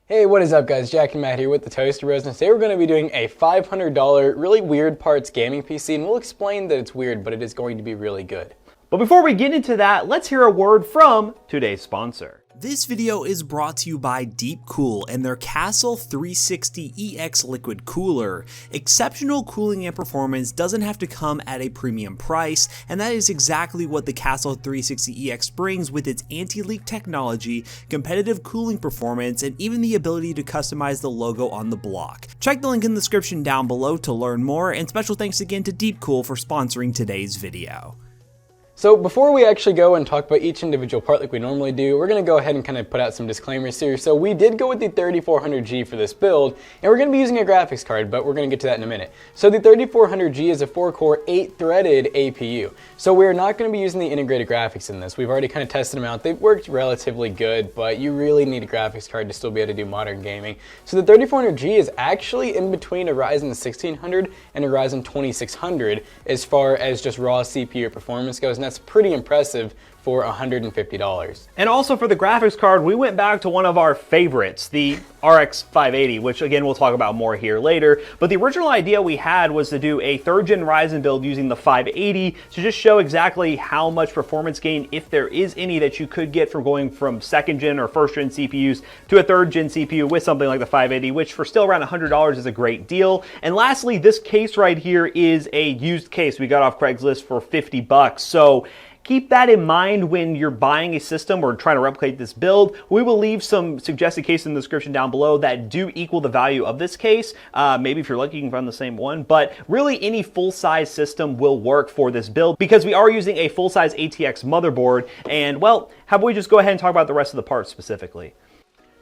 Hey, what is up guys? Jack and Matt here with the Toaster Bros, and today we're going to be doing a $500 really weird parts gaming PC, and we'll explain that it's weird, but it is going to be really good. But before we get into that, let's hear a word from today's sponsor. This video is brought to you by Deepcool and their Castle 360 EX liquid cooler. Exceptional cooling and performance doesn't have to come at a premium price, and that is exactly what the Castle 360 EX brings with its anti-leak technology, competitive cooling performance, and even the ability to customize the logo on the block. Check the link in the description down below to learn more, and special thanks again to Deepcool for sponsoring today's video. So before we actually go and talk about each individual part like we normally do, we're going to go ahead and kind of put out some disclaimers here. So we did go with the 3400G for this build, and we're going to be using a graphics card, but we're going to get to that in a minute. So the 3400G is a 4-core, 8-threaded APU. So we're not going to be using the integrated graphics in this. We've already kind of tested them out. They've worked relatively good, but you really need a graphics card to still be able to do modern gaming. So the 3400G is actually in between a Ryzen 1600 and a Ryzen 2600 as far as just raw CPU performance goes. That's pretty impressive for $150. And also for the graphics card, we went back to one of our favorites, the RX 580, which again, we'll talk about more here later. But the original idea we had was to do a 3rd gen Ryzen build using the 580 to just show exactly how much performance gain, if there is any, that you could get from going from 2nd gen or 1st gen CPUs to a 3rd gen CPU with something like the 580, which for still around $100 is a great deal. And lastly, this case right here is a used case we got off Craigslist for 50 bucks. So keep that in mind when you're buying a system or trying to replicate this build. We will leave some suggested cases in the description down below that do equal the value of this case. Maybe if you're lucky, you can find the same one, but really any full-size system will work for this build because we are using a full-size ATX motherboard. And well, how about we just go ahead and talk about the rest of the parts specifically.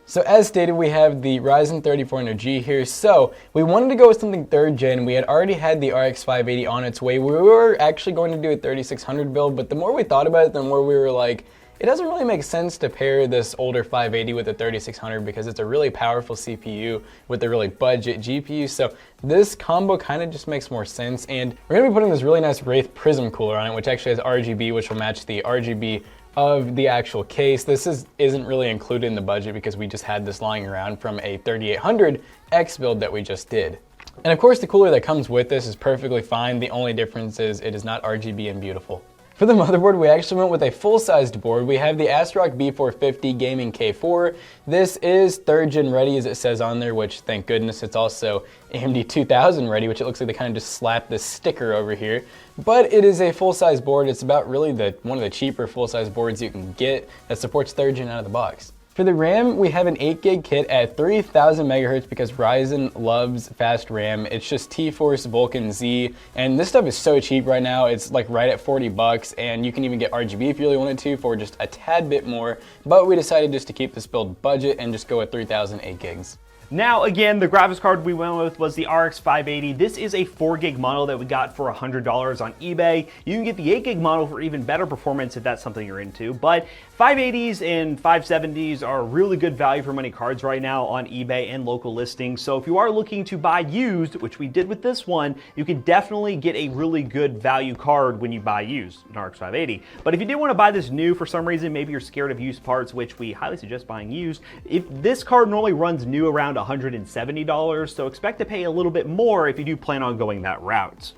So as stated, we have the Ryzen 3400G here. So we wanted to go with something 3rd gen. We had already had the RX 580 on its way. We were actually going to do a 3600 build, but the more we thought about it, the more we were like, it doesn't really make sense to pair this older 580 with a 3600 because it's a really powerful CPU with a really budget GPU. So this combo kind of just makes more sense. And we're going to be putting this really nice Wraith Prism cooler on it, which actually has RGB, which will match the RGB of the actual case. This isn't really included in the budget because we just had this lying around from a 3800X build that we just did. And of course the cooler that comes with this is perfectly fine. The only difference is it is not RGB and beautiful. For the motherboard, we actually went with a full-sized board. We have the ASRock B450 Gaming K4. This is 3rd gen ready as it says on there, which thank goodness it's also AMD 2000 ready, which it looks like they kind of just slapped this sticker over here. But it is a full-size board. It's about really one of the cheaper full-size boards you can get that supports 3rd gen out of the box. For the RAM, we have an 8GB kit at 3000 megahertz because Ryzen loves fast RAM. It's just T-Force Vulkan Z, and this stuff is so cheap right now. It's like right at 40 bucks, and you can even get RGB if you really wanted to for just a tad bit more. But we decided just to keep this build budget and just go with 3000 8GB. Now, again, the graphics card we went with was the RX 580. This is a 4GB model that we got for $100 on eBay. You can get the 8GB model for even better performance if that's something you're into, but 580s and 570s are really good value for money cards right now on eBay and local listings. So if you are looking to buy used, which we did with this one, you can definitely get a really good value card when you buy used, an RX 580. But if you did want to buy this new for some reason, maybe you're scared of used parts, which we highly suggest buying used. If this card normally runs new around $170, so expect to pay a little bit more if you do plan on going that route.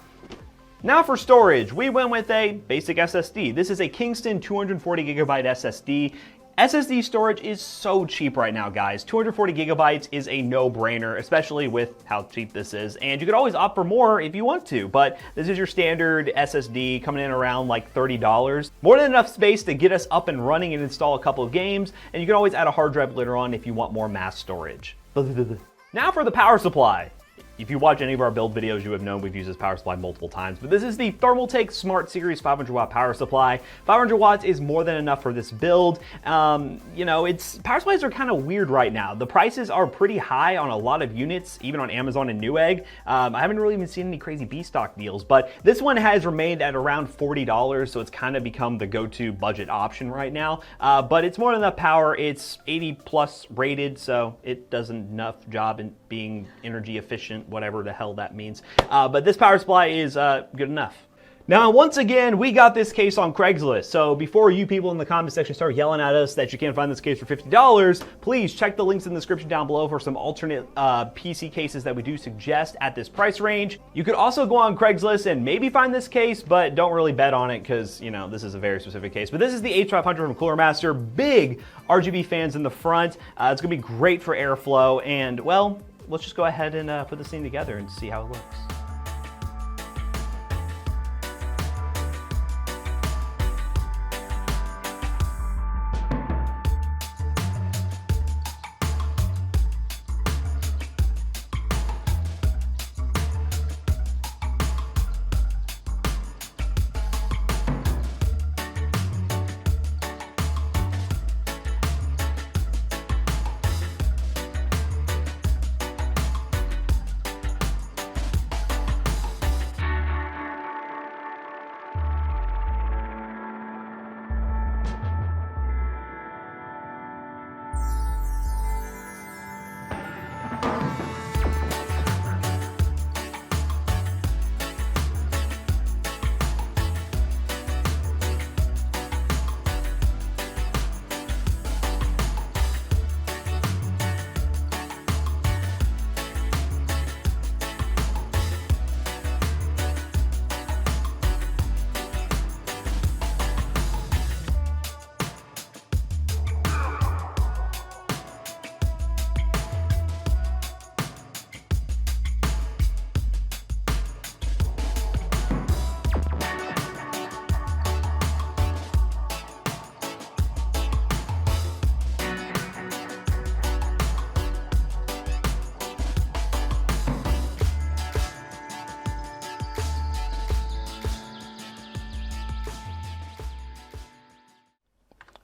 Now for storage, we went with a basic SSD. This is a Kingston 240GB SSD. SSD storage is so cheap right now, guys. 240 gigabytes is a no-brainer, especially with how cheap this is. And you could always opt for more if you want to, but this is your standard SSD coming in around like $30. More than enough space to get us up and running and install a couple of games, and you can always add a hard drive later on if you want more mass storage. Now for the power supply. If you watch any of our build videos, you have known we've used this power supply multiple times, but this is the Thermaltake Smart Series 500 watt power supply. 500 watts is more than enough for this build. You know, power supplies are kind of weird right now. The prices are pretty high on a lot of units, even on Amazon and Newegg. I haven't really even seen any crazy B-stock deals, but this one has remained at around $40, so it's kind of become the go-to budget option right now. But it's more than enough power. It's 80 plus rated, so it does enough job in being energy efficient, whatever the hell that means. But this power supply is good enough. Now, once again, we got this case on Craigslist. So before you people in the comment section start yelling at us that you can't find this case for $50, please check the links in the description down below for some alternate PC cases that we do suggest at this price range. You could also go on Craigslist and maybe find this case, but don't really bet on it because, you know, this is a very specific case. But this is the H500 from Cooler Master. Big RGB fans in the front. It's going to be great for airflow. And, well, let's just go ahead and put this thing together and see how it looks.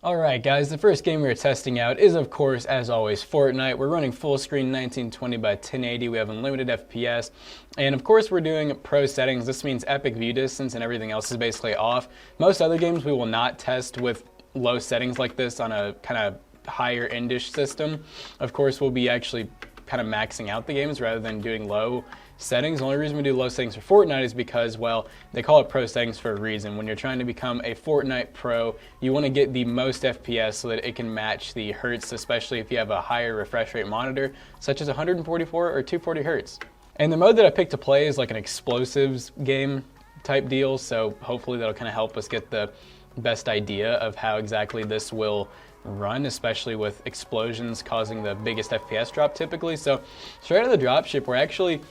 Alright guys, the first game we're testing out is of course, as always, Fortnite. We're running full screen 1920 by 1080, we have unlimited FPS, and of course we're doing pro settings. This means epic view distance and everything else is basically off. Most other games we will not test with low settings like this on a kind of higher endish system. Of course we'll be actually kind of maxing out the games rather than doing low settings. The only reason we do low settings for Fortnite is because, well, they call it pro settings for a reason. When you're trying to become a Fortnite pro, you want to get the most FPS so that it can match the hertz, especially if you have a higher refresh rate monitor, such as 144 or 240 hertz. And the mode that I picked to play is like an explosives game type deal, so hopefully that'll kind of help us get the best idea of how exactly this will run, especially with explosions causing the biggest FPS drop typically. So straight out of the dropship, we're actually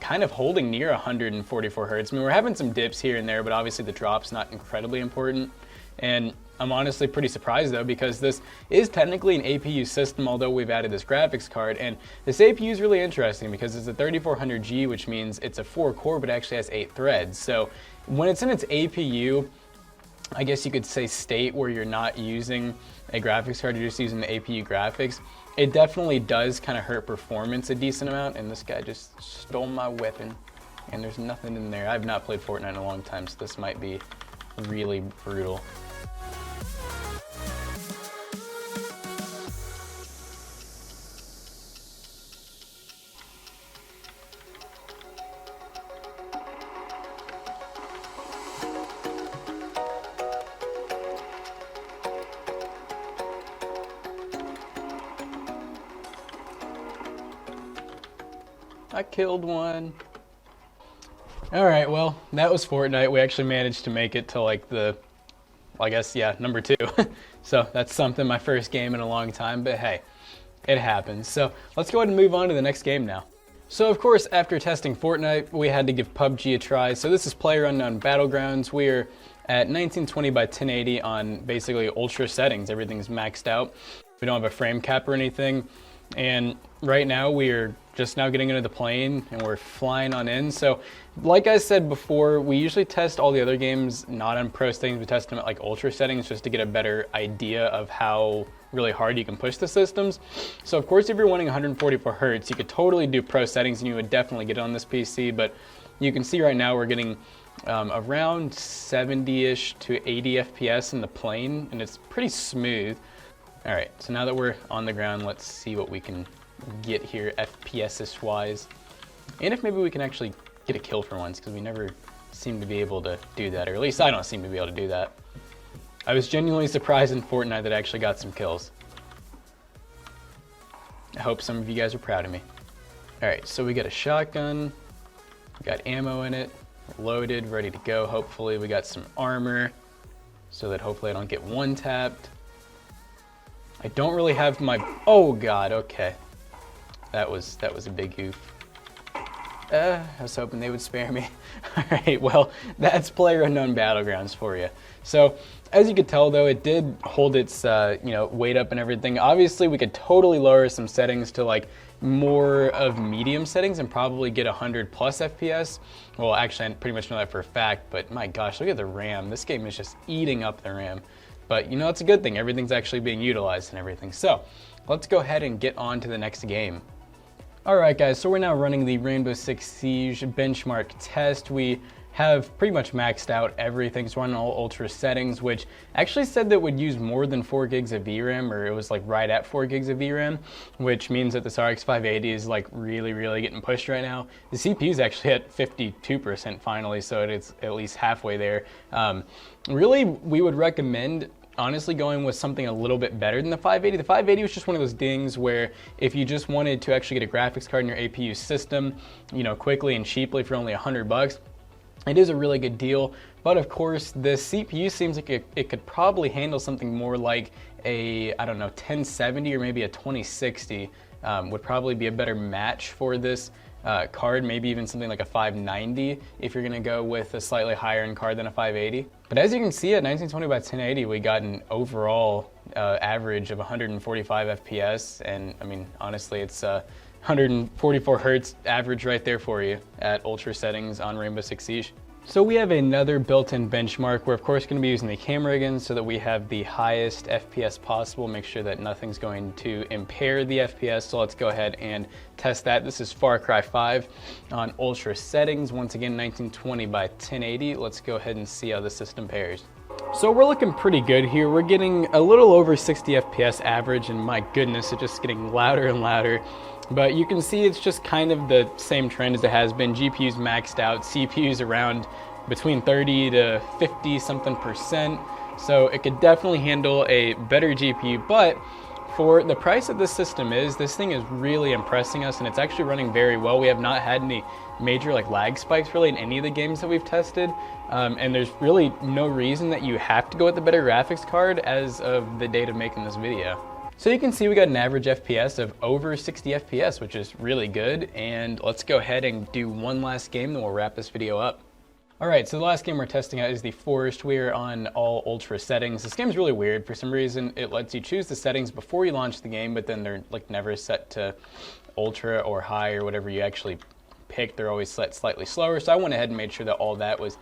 kind of holding near 144 hertz. I mean, we're having some dips here and there, but obviously the drop's not incredibly important. And I'm honestly pretty surprised though, because this is technically an APU system, although we've added this graphics card. And this APU is really interesting because it's a 3400G, which means it's a 4-core, but actually has 8 threads. So when it's in its APU, I guess you could say state where you're not using a graphics card, you're just using the APU graphics, it definitely does kind of hurt performance a decent amount. And this guy just stole my weapon and there's nothing in there. I've not played Fortnite in a long time, so this might be really brutal. I killed one. Alright, well, that was Fortnite. We actually managed to make it to like the, I guess, yeah, number 2. So that's something, my first game in a long time, but hey, it happens. So let's go ahead and move on to the next game now. So of course, after testing Fortnite, we had to give PUBG a try. So this is PlayerUnknown Battlegrounds. We are at 1920 by 1080 on basically ultra settings. Everything's maxed out. We don't have a frame cap or anything. And right now we're just now getting into the plane and we're flying on in. So like I said before, we usually test all the other games not on pro settings, we test them at like ultra settings just to get a better idea of how really hard you can push the systems. So of course if you're wanting 144 hertz, you could totally do pro settings and you would definitely get it on this PC, but you can see right now we're getting around 70-ish to 80 FPS in the plane, and it's pretty smooth. All right, so now that we're on the ground, let's see what we can get here FPS-ish wise. And if maybe we can actually get a kill for once, because we never seem to be able to do that, or at least I don't seem to be able to do that. I was genuinely surprised in Fortnite that I actually got some kills. I hope some of you guys are proud of me. Alright, so we got a shotgun, we got ammo in it, loaded, ready to go. Hopefully we got some armor, so that hopefully I don't get one-tapped. I don't really have my, oh god, okay. That was a big oof. I was hoping they would spare me. Alright, well, that's PlayerUnknown Battlegrounds for you. So, as you could tell though, it did hold its weight up and everything. Obviously, we could totally lower some settings to like more of medium settings and probably get 100 plus FPS. Well, actually, I pretty much know that for a fact, but my gosh, look at the RAM. This game is just eating up the RAM. But you know, it's a good thing. Everything's actually being utilized and everything. So, let's go ahead and get on to the next game. Alright guys, so we're now running the Rainbow Six Siege benchmark test. We have pretty much maxed out everything. So we're on all ultra settings, which actually said that would use more than 4 gigs of VRAM, or it was like right at 4 gigs of VRAM, which means that this RX 580 is like really getting pushed right now. The CPU is actually at 52% finally, so it's at least halfway there. Really, we would recommend honestly going with something a little bit better than the 580. The 580 was just one of those things where if you just wanted to actually get a graphics card in your APU system, you know, quickly and cheaply for only $100, it is a really good deal. But of course, the CPU seems like it could probably handle something more like a, I don't know, 1070 or maybe a 2060 would probably be a better match for this card, maybe even something like a 590 if you're gonna go with a slightly higher end card than a 580. But as you can see at 1920 by 1080, we got an overall average of 145 FPS, and I mean, honestly, it's 144 Hertz average right there for you at ultra settings on Rainbow Six Siege. So we have another built-in benchmark. We're of course going to be using the camera again so that we have the highest FPS possible, make sure that nothing's going to impair the FPS. So let's go ahead and test that. This is Far Cry 5 on ultra settings. Once again, 1920 by 1080. Let's go ahead and see how the system pairs. So we're looking pretty good here. We're getting a little over 60 FPS average, and my goodness, it's just getting louder and louder. But you can see it's just kind of the same trend as it has been. GPU's maxed out, CPU's around between 30 to 50 something percent. So it could definitely handle a better GPU, but for the price that this system is, this thing is really impressing us, and it's actually running very well. We have not had any major like lag spikes really in any of the games that we've tested. And there's really no reason that you have to go with the better graphics card as of the date of making this video. So you can see we got an average FPS of over 60 FPS, which is really good. And let's go ahead and do one last game, then we'll wrap this video up. Alright, so the last game we're testing out is the Forest. We're on all ultra settings. This game's really weird. For some reason, it lets you choose the settings before you launch the game, but then they're like never set to ultra or high or whatever you actually pick. They're always set slightly slower. So I went ahead and made sure that all that was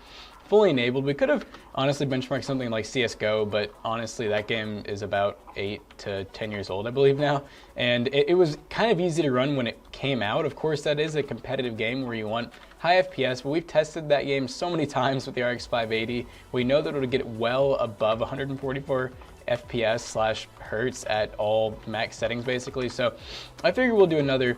fully enabled. We could have honestly benchmarked something like CSGO, but honestly that game is about 8 to 10 years old, I believe now. And it was kind of easy to run when it came out. Of course, that is a competitive game where you want high FPS, but we've tested that game so many times with the RX 580. We know that it'll get well above 144 FPS slash Hertz at all max settings basically. So I figure we'll do another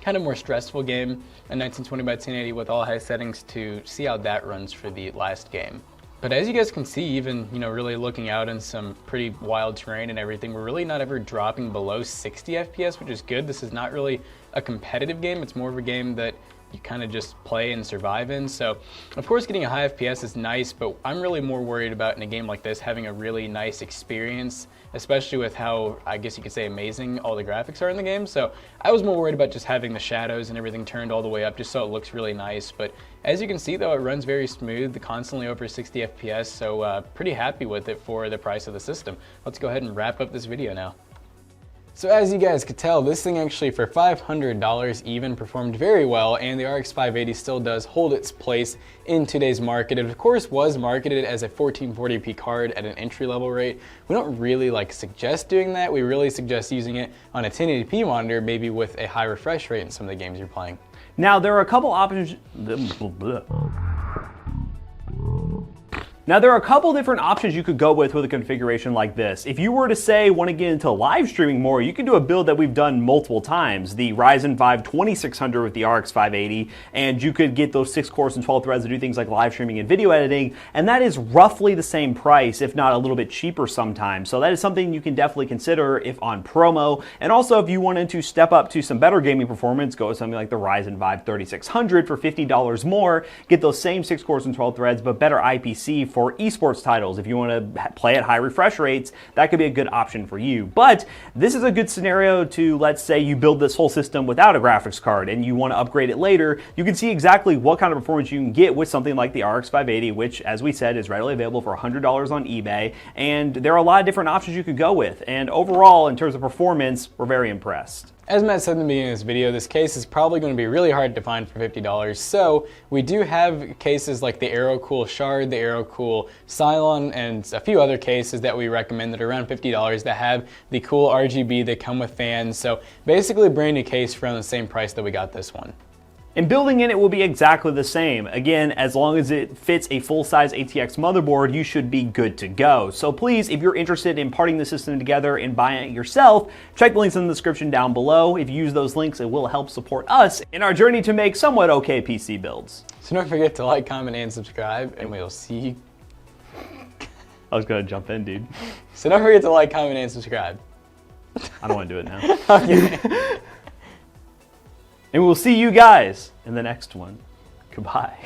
kind of more stressful game, a 1920 by 1080 with all high settings to see how that runs for the last game. But as you guys can see, even, you know, really looking out in some pretty wild terrain and everything, we're really not ever dropping below 60 FPS, which is good. This is not really a competitive game. It's more of a game that you kind of just play and survive in. So, of course, getting a high FPS is nice, but I'm really more worried about in a game like this having a really nice experience, especially with how, I guess you could say, amazing all the graphics are in the game. So I was more worried about just having the shadows and everything turned all the way up just so it looks really nice. But as you can see though, it runs very smooth, constantly over 60 FPS, so pretty happy with it for the price of the system. Let's go ahead and wrap up this video now. So as you guys could tell, this thing actually for $500 even performed very well, and the RX 580 still does hold its place in today's market. It of course was marketed as a 1440p card at an entry-level rate. We don't really suggest doing that. We really suggest using it on a 1080p monitor, maybe with a high refresh rate in some of the games you're playing. Now there are a couple options. Now there are a couple different options you could go with a configuration like this. If you were to say want to get into live streaming more, you can do a build that we've done multiple times, the Ryzen 5 2600 with the RX 580, and you could get those 6 cores and 12 threads to do things like live streaming and video editing, and that is roughly the same price, if not a little bit cheaper sometimes. So that is something you can definitely consider if on promo. And also if you wanted to step up to some better gaming performance, go with something like the Ryzen 5 3600 for $50 more, get those same 6 cores and 12 threads, but better IPC for esports titles. If you want to play at high refresh rates, that could be a good option for you. But this is a good scenario to, let's say you build this whole system without a graphics card and you want to upgrade it later. You can see exactly what kind of performance you can get with something like the RX 580, which, as we said, is readily available for $100 on eBay. And there are a lot of different options you could go with. And overall, in terms of performance, we're very impressed. As Matt said in the beginning of this video, this case is probably going to be really hard to find for $50. So we do have cases like the AeroCool Shard, the AeroCool Cylon, and a few other cases that we recommend that are around $50 that have the cool RGB, they come with fans. So basically a brand new case for around the same price that we got this one. And building in it will be exactly the same. Again, as long as it fits a full-size ATX motherboard, you should be good to go. So please, if you're interested in parting the system together and buying it yourself, check the links in the description down below. If you use those links, it will help support us in our journey to make somewhat okay PC builds. So don't forget to like, comment, and subscribe, and we'll see you. I was gonna jump in, dude. So don't forget to like, comment, and subscribe. I don't want to do it now. Okay. And we'll see you guys in the next one. Goodbye.